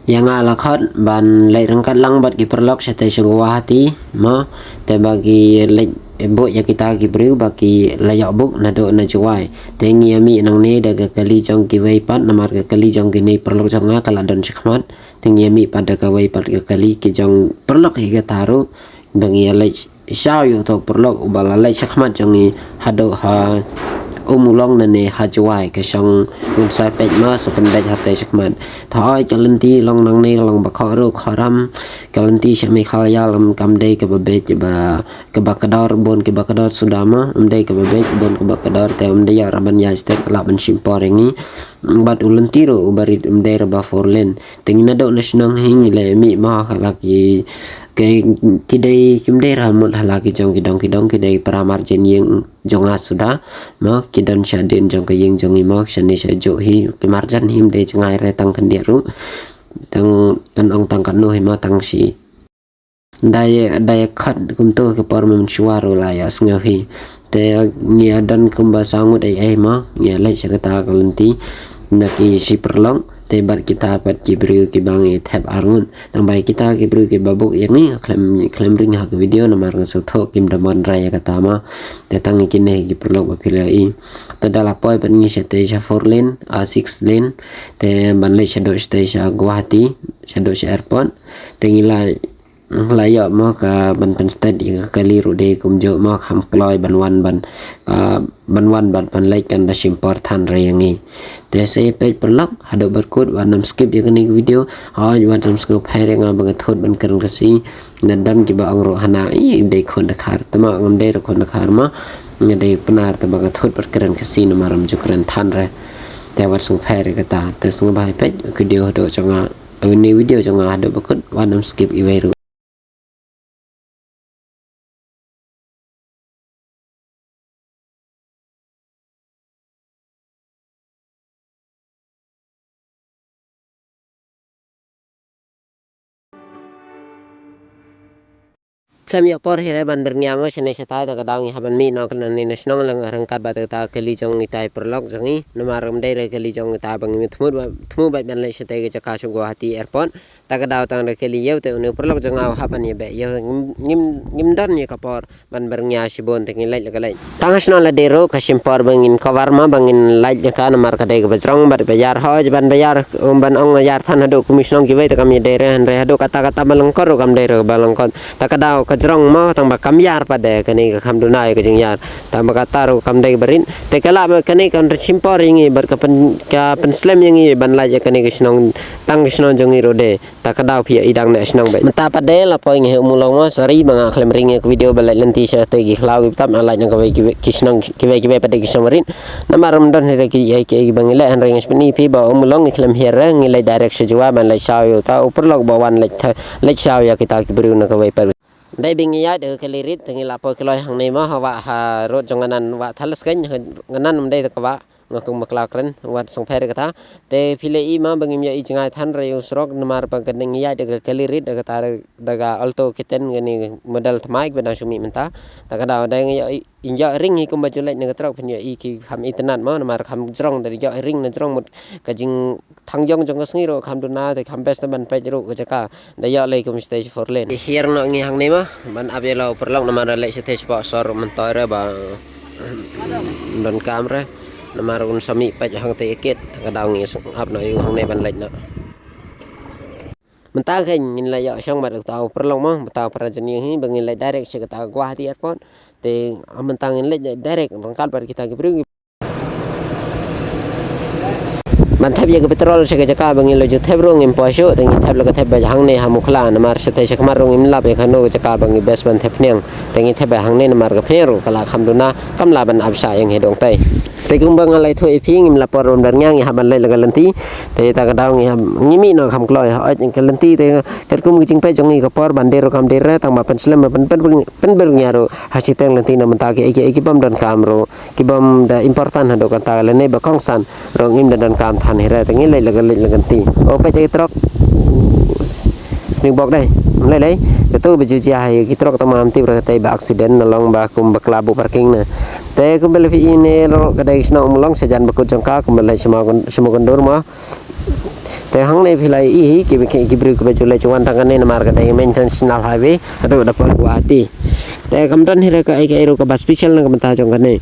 yang ala khot ban lệ rangkat lang bat ki perlok sate sungguh hati mo te bagi lệ bu ya kita ki beriu bagi layak buk nado na juai te ngiami nang ne daga kali jong ki wei pat namar ka kali jong ki ne perlok jonga kala don sikmat te ngiami pada ka wei pat ka kali ki jong perlok hi ka taru bangi lệ sao yo to perlok ubala lệ sikmat jongi hado ha umulong nane hajuai ke song un sai pej ma so pendai hate sikman thoi kalenti long nang ne long bakho ro kharam kalenti shami khalya lam kamdei ke babe ba ke bakador bon ke bakador sudama umdei ke babe bon ke bakador te umdei ya raban ya ster la ban simpor ngi bat ulenti ro ubarit umdei ra forlen tingina do nasional hing le mi ma lagi ke kidai kimdei ra mut halaki jong kidong kidai pramar jen yang jonga sudah ma kidan syadin jong ke yang jong imok shani sajo hi pemarjan him de jengai retang kendiru tang ong tang kanu hima tang si daya khat kumto ke par mem suaro la ya sngahi te ngia dan kumba sangut ai ma ngia lai sakata kalenti naki si perlong te bar kita pat kibru ki bang thep arun nang bai kita kibru ki babuk yang ni klem ring ha video namar so tho kim damon raya katama te tang kine ki perlong ba pilai te dala poi ban ni sete ja 4 lane a 6 lane te ban le shadow station Guwahati shadow airport te ngila layak mo ka ban pen state ka kali rude kumjo mo kham kloi ban wan ban ban like kan da simpor than reyangi te se page perlok hado berkut wanam skip yang ni video ha wanam skip hai nga bang thot ban kan kasi nadan ki ba ang ro hana I de khon da khar tama ngam de ro khon da khar ma ngade penar ta bang thot berkeran kasi no maram jukran than re te wat sung phai re kata te sung bai page video do changa ni video changa hado berkut wanam skip iwe Sam ya por hire ban berniango sene seta da kadang haban mi no kan ni nasional lang rangkat ba ta kali jong itai perlok jangi namaram dai re kali jong ta bang mi thmu ba ban le sete ke jaka su Guwahati airport ta kadaw tang da kali yeu te unu perlok janga haban ye be ye ngim dan ye kapor ban bernia sibon te ngilai la lai tang nasional la dero kasim por bangin cover ma bangin lai ka namar ka dai ke bajrong ba bayar hoj ban bayar ban ong yar than hado komisionong ki we ta kam ye dere han re hado kata balangkor kam dere balangkor ta kadaw jerong mo tang ba kamyar pada kani ka kamdunai ka jingyar tang ba kataru kamdai berin te kala kani kan simpor ingi ber ka pen slam ingi ban la kani ka snong tang snong jongi rode ta kadaw phi idang na snong ba mata pada la po ingi mulong mo sari banga klem ringi video balai lenti sa te gi khlaw tam ala nang ka ki snong ki pada ki snong berin namaram don he ki bangila han ring spni phi ba mulong klem hera ngilai direct sa jwa ban lai saw yo ta uperlok ba wan lai saw ya kita ki beriu na ka wai dai bing ya de kalirit tengi lapo keloi hang nei ma hawa ha rot jonganan wa thalas kan nganan mdai ka wa ngakung maklakren wat song phere kata te phile I ma bangim ya I jingai than re usrok namar pangkening ya de kalirit de kata daga alto kiten ngani modal thmai bena sumi menta ta kada dai ya inja ring hi kumba julai ne trok phnya I ki kham internet ma namar kham jrong de ya ring na jrong mut ka jing thangjong jong sngi ro kham duna de kham bes ban pe ro ka jaka da ya le kum stage 4 len hier no ngi hang nei ma ban abelo perlok namar le stage sponsor mentor ba don kamera namar un sami pa hang te ket kadaw ngi ap no yu hang nei ban lek na menta kan ngin la ya song ma taw perlong mo taw prajani hi bangin le direct se kata Guwahati airport te menta ngin le direct rangkal par kita ki bru mantap ya ke petrol se ke jaka bangin lo theb rong im poso tengi theb lo ke theb hang nei hamukla namar se te se khamar rong im la be khano jaka bangi bes ban theb nyang tengi theb hang nei namar ka phero kala khamduna kamla ban absa yang hedong tai te kumbang alai thoi phing im la por rom dar nyang ha ban lai la lenti te ta ka daw ngi ngimi no kham kloi ha ka lenti te ket kum jing pe jong ni ka por ban der kam der tang ma pen slam pen ber nyaro ha si teng lenti na menta ke ki bam dan kamro ki bam da important ha do kan ta le ne ba kongsan rong im dan kam than hera tengi lai la ganti o pe te trok sing bok dai lai tu baju jahai ki trok tamam ti ra te ba accident nalong ba kum ba klabu parking na te kum bel fi ine lo kadai sna umlong sejan bakut jangka kum lai semua kondur ma Te hang nei philai I ki bru ke baju le chuan tang ne mar ka dai national highway ado dapat Guwahati te kamdan hira ka ai ro ka special na kamta jong kan ne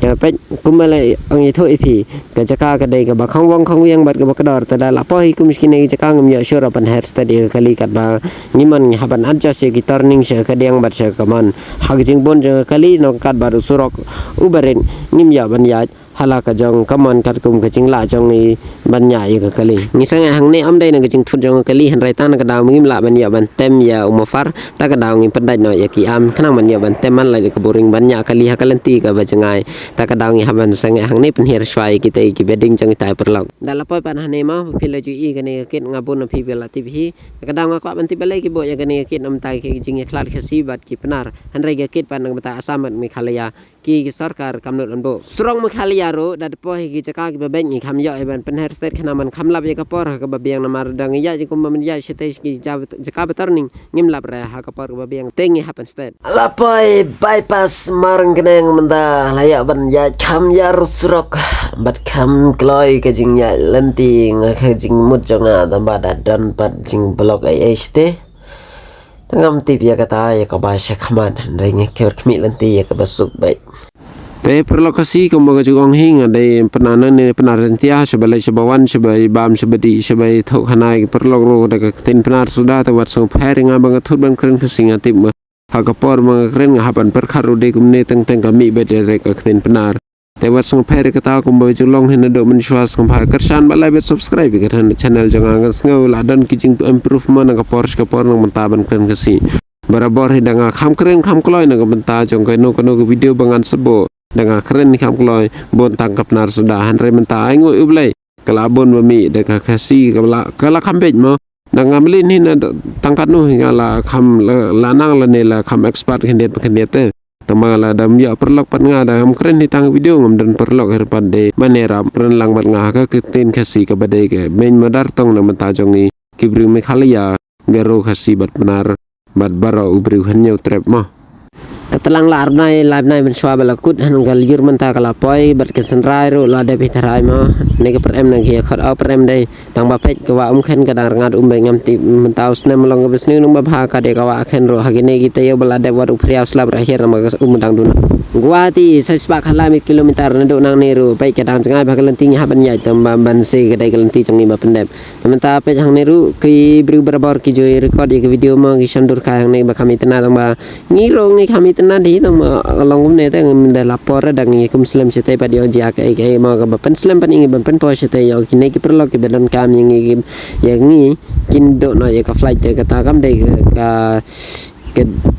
ka pe kumale ang I tho ipi ka jaka ka dai ka ba khang wong khang wiang bat ka ba kador ta da la po hi kum miskin ne jaka ngam ya sure pan hair study kali kat ba niman haban adjust ki turning se ka diang bat se ka man hag jing bon je kali no kat ba surok uberin nim ya ban ya halaka jong kaman kat kum ka jing la jong I ban ya I ka kali ni sang hang ne am dai na ka jing thut jong kali han rai ta na ka daw ngim la ban ya ban tem ya umafar ta ka daw ngim pandai no ya ki am khnang ban ya ban tem man lai ka boring ban ya kali ha kalanti ka ba jangai ta ka daw ngi haban sang hang ne pen her swai ki tai ki bedding jong tai perlok dala poi pan hane ma pila ju I ka ne kit ngabun pi bela ti hi ka daw nga kwa ban ti balai ki bo ya ka ne kit am tai ki jing ya khlat khasi bat ki penar han rai ka kit pan ng bata asamat mi khalaya ki sarkar kamnot anbo surong mi khalaya ro da po hi ki jaka ki babeng ni kham yo e ban pen her state khana man kham lab ya ka por ka babiang na mar dang ya ji kum man ya site ki jaka batarning ngim lab ra ha ka por babiang tengi happen state lapoi bypass marang keneng menda layak ban ya kham ya rusrok bat kham kloi ka jing ya lenti nga ka jing mut jonga da ba da dan pat jing blok ai este tangam tip ya kata ya ka ba sha khaman ring ke khmi lenti ya ka basuk bai te perlokasi kamo ga jugong hing ada penana ne penar sentia sebalai sebawan sebai bam sebedi sebai thok hanai perlok ro da tin penar sudah ta wat song pairing abang thut ban kren khasinga tip ma ha ka por ma kren haban perkharu de kumne teng teng kami bede re ka tin penar te wat song pairing kata kumbo julong hin do men shwas kom ha kersan balai bet subscribe ke channel jangan ngau ladan kijing improvement ka por nang mentaban kren kasi barabor hidanga kham kren kham kloi nang benta jong kai no video bangan sebo dengan keren ni kam kloi bon tangkap nar sudah hanre menta ai ngoi ublai kelabon bami de ka kasi kala kambej mo nang amlin hin tangkat nu ngala kam lanang la ne la kam expert kendet te tamala dam ya perlok pat nga da am keren ni tang video ngam dan perlok her pat de manera keren lang mat nga ka ketin kasi ka badai ke men madar tong na menta jongi kibru me khalia garo kasi bat benar bat baro ubru hanyo trap mo katalang la arnai live nai men shwa balakut han gal yur menta kala poi bat ke senrai ro la de pitharai ma ne ke per em na ki khat au per em dei tang ba pet ka wa khen ka dang ngat be ngam ti mentau snem long ke snu nung ba bha ka de ka wa khen ro hagine ki te yo bala de wat upriau slap ra her ma dang dun Guwahati sai spa khala mi kilometer na do nang ne ro pai ka dang jangai ba kalanti ha ban yai tam ban se ka dai kalanti chang ni ba pendep menta pe hang ne ru ki bru barabar ki joy record ke video ma ki sandur ka hang ne ba kami tena tang ba ngi ro ngi kami tena di tang long ne te ngam de lapor dang ngi kum slam sete pa dio ja ka ma ka ba pen slam pan ngi ban pen po sete yo ki ne ki perlo ki bedan kam ngi ya ngi kin do no ya ka flight te ka ta kam de ka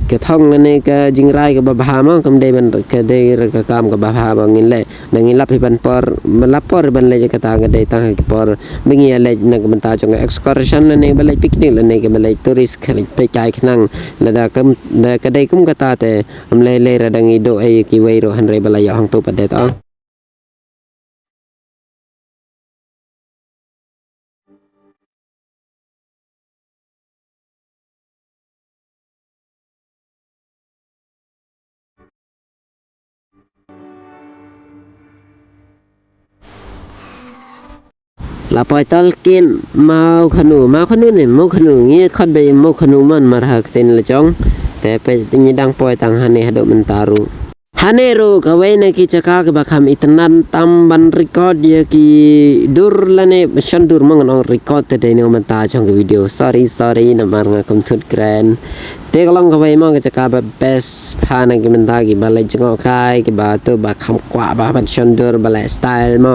cái thông này cái jing rai cái bà hà mà cầm đây bên cái đây cái cam cái bà hà bằng nghìn lệ là nghìn lắp thì bên por lắp por bên lệ cái ta cái đây ta cái por bên kia lệ là cái bên ta trong cái excursion là này bên lệ picnic là này cái bên lệ tourist cáiไปchạy cái năng là cái đây cũng cái ta thế ông lệ ra đang ido ai cái way rồi hành rai bên lệ hàng tu bên đây đó là poi talkin mau khanu ne mau khanu ngi khot be mau khanu man mar hak ten la chong te pe ni dang poi tang hane hado mentaru hanero kawai na ki chaka ke bakham itanan tam ban record ya ki dur lane shandur mangon record te no menta chong video sorry na mar nga kum thut kran te kalong kawai mo ke chaka ba best phana ki menta ki balai chngo khai ki ba to ba kham kwa ba ban shandur balai style mo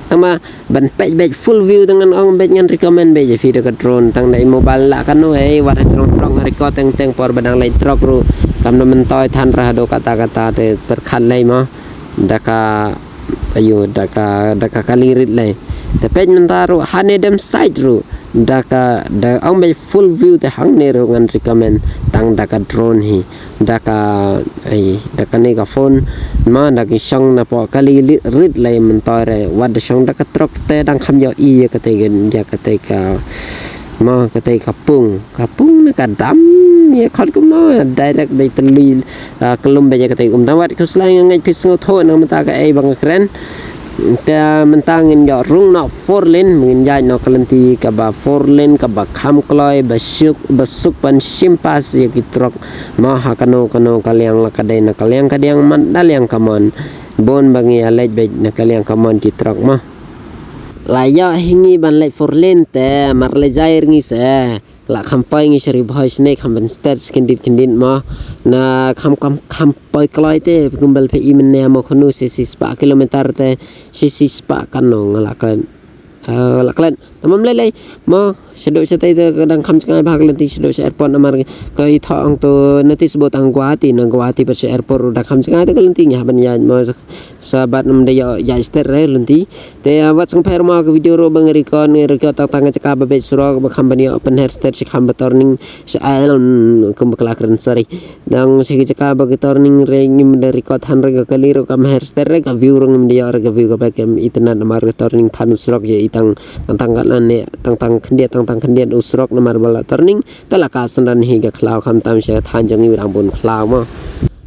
tama ban page full view dengan ong bet ngan recommend be video ka drone tang dai mobile la kan no e wat chong trong record teng por badang lai trok ru kam no mentoi than ra do kata te perkhan lai mo daka ayo daka kalirit lai te page mentaru hane dem site ru daka da ong be full view te hang ne ro ngan recommend tang daka drone hi daka ne ka phone ma daki shong na po kali rit lai mentoi re wat shong daka trok te dang kham yo I ka te gen ya ka te ka ma ka te kapung na ka dam ya khot kum no direct be tli kelum be ka te tawat ko slai ngai pis ngo tho na mata ka ai bang kren ta mentangin ya rung no 4 lane mungkin ya no kelenti ka ba 4 lane ka ba kham kloi basuk pan simpas ya kitrok ma hakano kaliang lakadai na kaliang kadiang mandal yang kamon bon bangi alej bej na kaliang kamon kitrok ma laya hingi ban lej 4 lane te marle jair ngi se la khampai ngi seri bhoi snake hamban stat kindit ma na khampai kloi te kumbal pe imen ne mo khonu spa kilometer te spa kanong lakan laklan tamam lelai ma sedok setai te kadang kham ckai bhag lenti sedok se airport namar kai thong to nanti sebut ang Guwahati per se airport udah kham ckai te lenti nya ban ya ma sahabat namde ya ster re lenti te wat sang pher ma video ro bang record tang caka babe suro ba kham ban ya open hair state se kham turning se alon kum kelakran sorry dang se caka ba turning re ngim de record han re kali ro kam hair state re ka view ro ngim de ya re ka view ka ba kem itna namar turning than surok ye itang tang kalan ne tang khendiat usrok namar bala turning tala ka sandan hi ga khlau kham tam se than jang ni rang bon khlau ma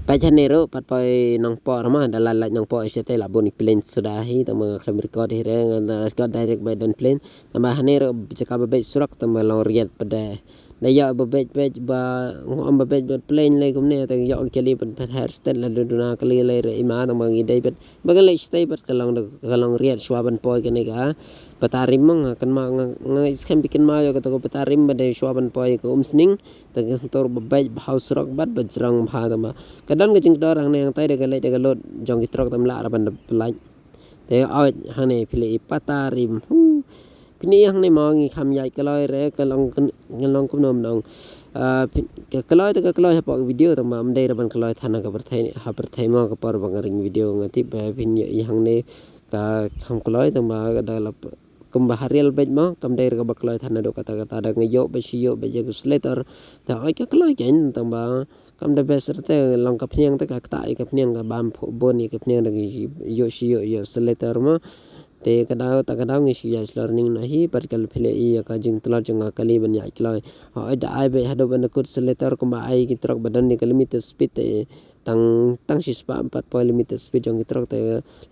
pa chanero pat poi nong po ma dalal la nong po se te la bon plane sudah hi tam khlam record hi re record direct by don plane tam hanero jaka ba surok tam long riat pada daya ba ngom ba plane le kum ne ta yo kali pan hair style la duna kali le re ima tam ngi dai bagal stay pat kalong riat swaban poi kene ga patarim mang kan ma ngai skam bikin ma yo ka ko patarim ba dai swaban poi ko umsning ta tor ba house rock bat bajrang bha tama kadang ke jing dorang ne yang tai de le de lot jong kitrok tam la ban pelaj te awet hane pile patarim pini yang ne mangi kham yai kaloi re kalong kum nom dong kaloi ta kaloi pa video tam am dei ban kaloi thana ka perthai ma ka par bangaring video ngati ba pin yang ne ka kham kaloi tam ba da la kum baharial bej ma kam dei ka bakloi thana do kata da ngayo ba siyo ba je slater ta ai ka kaloi ken tam ba kam da beser te long ka phniang ta ka ta ka phniang ka bam bon ni ka phniang da yo siyo yo slater ma te kadau ngi sia learning na hi par kal phile I ka jing tlar jang kali ban ya kloi ai da ai be hado ban kut slater ko ma ai ki trok badan ni kilometer speed te tang sispa 4 limit speed jong kitrok te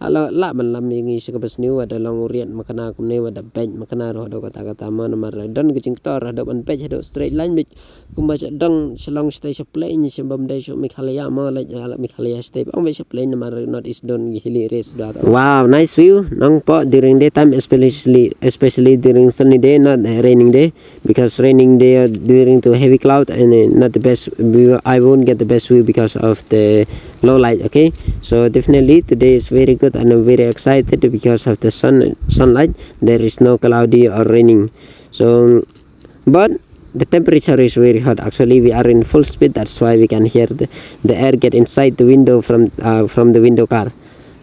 la man lam ngi se ka bas new ada long riat makana kum ne wada bench makana ro do kata ma namar don ke jing tor hado ban bench hado straight line bit kum ba dang selong stay se play ni se bam dai so mikhalaya ma la mikhalaya stay ong be se play namar not is don hili race do wow nice view nong po during daytime especially during sunny day not raining day because raining day during to heavy cloud and not the best view. I won't get the best view because of the low light. Okay, so definitely today is very good and I'm very excited because of the sunlight. There is no cloudy or raining, so but the temperature is very hot. Actually we are in full speed, that's why we can hear the air get inside the window from the window car.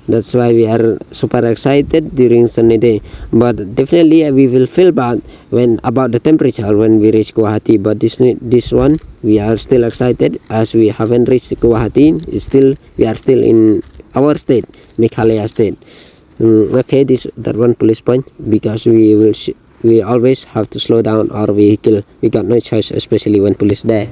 That's why we are super excited during sunny day. But definitely we will feel bad when about the temperature when we reach Guwahati. But this one we are still excited as we haven't reached Guwahati. We are still in our state, Meghalaya state. Okay, that one police point because we always have to slow down our vehicle. We got no choice, especially when police there.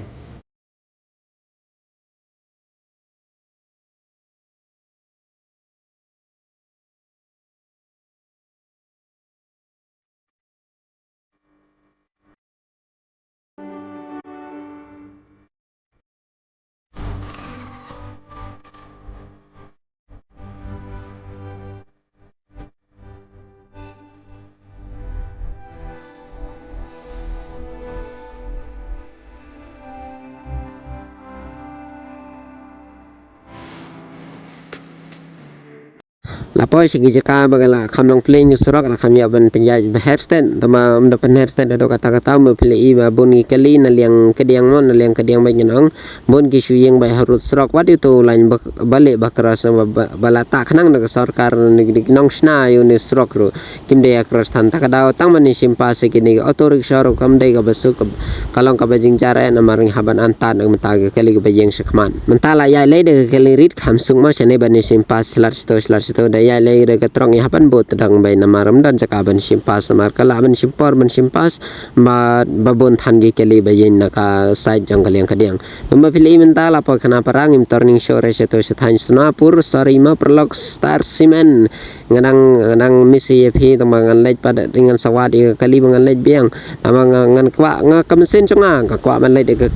Lapoi segi jaka bagala kamlang plane surok la kami aban penjaj hairstand tama amda pen hairstand ado kata-kata me pilih ba boni kali na liang kediang mon na liang kediang ba nong bon ki suyeng ba harut surok wat itu lain balik bakras balata khnang na sarkar nong sna yo ni surok ro kimde akros tan takadaw tang mani simpa se kini auto rickshaw ro kamde ga basuk kalong ka bajing cara na maring haban antan ng mataga kali ga bajing sekman mentala ya le de kali rit khamsung ma sene bani simpa slar sto da ya lay de katrong ya hapan bot dang bay namaram dan jaka ban simpas namar kala ban simpor ban simpas ma babon than gi keli bayin naka side jang kaliang kadiang tumba pili menta la po kana parang im turning show re seto sethan snapur sorry ma perlok star cement ngadang misi phi tamangan lej pada dengan sawadi kali mangan lej biang tamangan kwa nga kamsen chonga ka kwa man lej de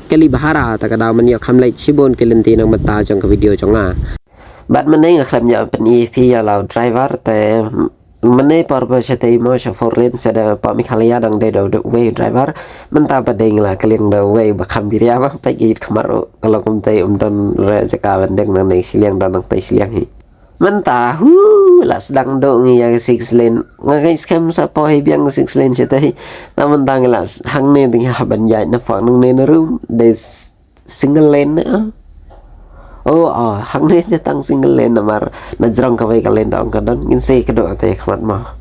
kali bahara ta kada man ya kham lej sibon kelenti nang mata jang ka video chonga bat meneng khlam ya pen EP ya law driver te meneng par ba setei mo sha for lane sada pa mi khalia dang de do way driver menta ba deng la kaliang do way ba kham diria ba pa gi khamaro kalau kum tai don re jaka bandeng nang nei siliang dan tai siliang hi menta la sedang do ngi ya 6 lane ngai scam sa po hi biang 6 lane setei ta menta la hang ne ting ha ban ya na fa nang ne na room de single lane na hang ne tang single lane namar na jrong ka vai ka lane daung ka don ngin se ka do te khmat ma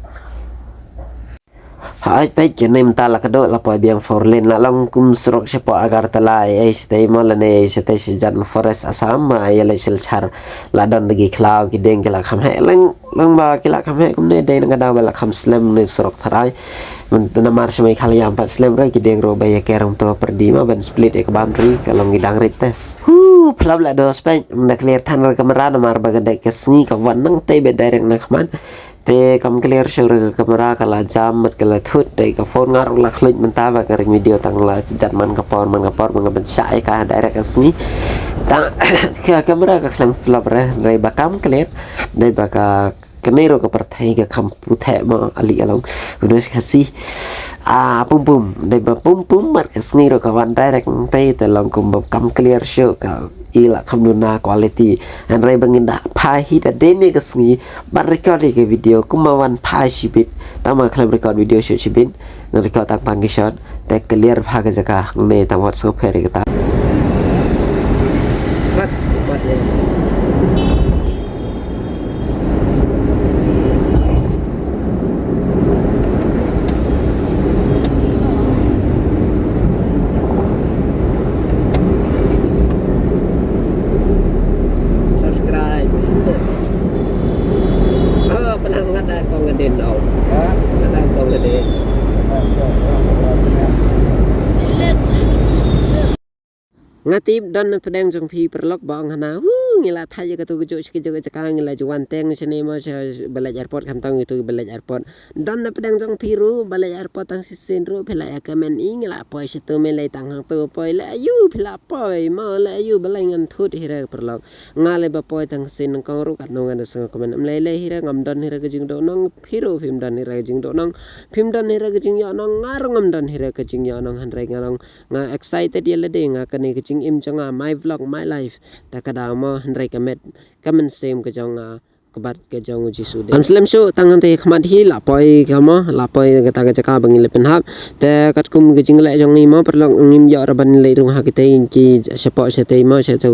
hai pe ke nem ta la ka do la po biang for lane la long kum srok se po agar tala ai stay mo la ne stay se jan forest asam ma ya le sil char la don gi klau ki deng la kham he lang ba ki la kham he kum ne de nga da la kham slam ne srok tharai men namar se mai khali am pa slam ra ki deng ro ba ya kerong to perdi ma ban split ek boundary ka long gi dang rit te pelab la dos pen nak clear tan kamera namar bagada kesni ka wanang te be direct nak man te kam clear show kamera kala jam mat kala thut te ka phone ngar la klik menta ba ka video tang la jat man ka por man ban sai ka direct kesni ta kamera ka klam flap re ba kam clear dai ba ka kamera ka parthai ka kham puthe ma ali along udah kasih pum dai ba pum mat kesni ro ka wan direct te long kum kam clear show ka ila kamduna quality and rai banginda phai hi da dene kasngi ban record ke video kumawan phai shibit tama klam record video shibit na record tang pang shot te clear bhaga jaka ne tamot so phere ka bat ngatip don pedang jong pi perlok bang hana ngila thai ka tu jo ski jo ka ngila juan teng sene mo balai airport kam tang itu balai airport don pedang jong pi ru balai airport tang sisen ru phela ya kamen ngila poi situ me lai tang hang tu poi la ayu phela poi ma la ayu balai ngan thut hira perlok ngale ba poi tang sin kang ru kat no ngan sang kamen am lai lai hira ngam don hira ka jing do nong phiru phim don hira jing do nong phim don hira ka jing ya nong ngar ngam don hira ka jing ya nong han rai ngalong nga excited ya le de nga ka ne ka jing im changa my vlog my life ta kada mo handrai kamet kamen same ka jonga kabat ka jong jisu de amslam shu tangan te khmat hi la poi kamo la poi ka ta ka bangil pen hap te kat kum ka jing la jong ni mo perlong ngim ya raban le rung ha ki te ki sepo se te mo se to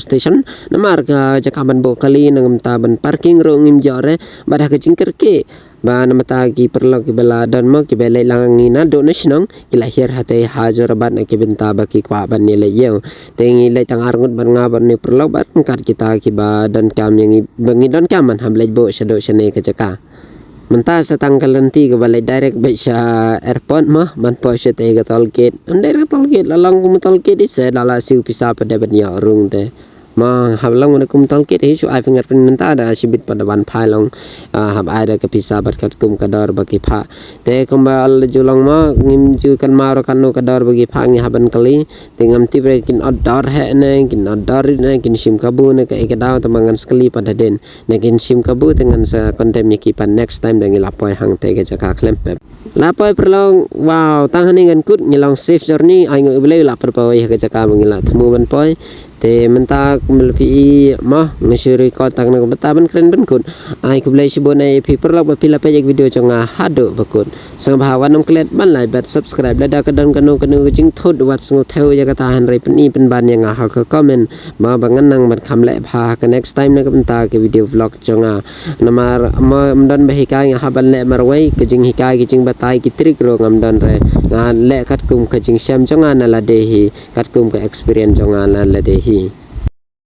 station namar ka jaka ban bo kali nang ta ban parking ro ngim ya re bada ka jing kerke ba namata ki perlok ki bela dan mo ki belai lang na donation ki lahir hate hajar bat na ki benta ba ki kwa ban ni le yo tengi le tang arngut ban nga ban ni perlok bat kat kita ki ba dan kam yang bangi dan kam man ham le bo shado shane ka jaka menta sa tanggalan ti ka balai direct ba sa airport mo ban po sa te ka toll gate andai ka toll gate lalang kum toll gate isa dala siu pisa pada ban ya rung te ma hablang na kum toll gate hi su ai fingerprint menta da sibit pada ban phai long hab ai da ka pisa bat kat kum kadar bagi pha te kumbal julong ma ngim ju kan ma ro kan no kadar bagi pha ngi haban kali tingam ti bre kin outdoor he ne kin outdoor ne kin sim kabu ne ka ikadaw tamangan sekali pada den ne kin sim kabu dengan sa kontem ki pan next time dangi lapoi hang te ka jaka klempep lapoi perlong wow tangan ngan kut ngilong safe journey ai ngi bele la perpawai ka jaka mangila themu ban poi te menta kumel pi mah ngesuri ko tang na beta ban kren ban kun ai ku blai sibon ai pi perlok ba pila pejek video changa hado bakut sang bahawan nom klet ban lai bat subscribe lada kadang kanu jing thot wat sngu theu ya kata han rai pen pen ban yang ha ka comment ma bangan nang ban kham le pha ka next time na ka benta ke video vlog changa namar ma mdan ba hikai ha ban le marwai ke jing hikai ke jing batai ki trik ro ngam dan re le kat kum ka jing syam changa na la de hi kat kum ka experience changa na la de hi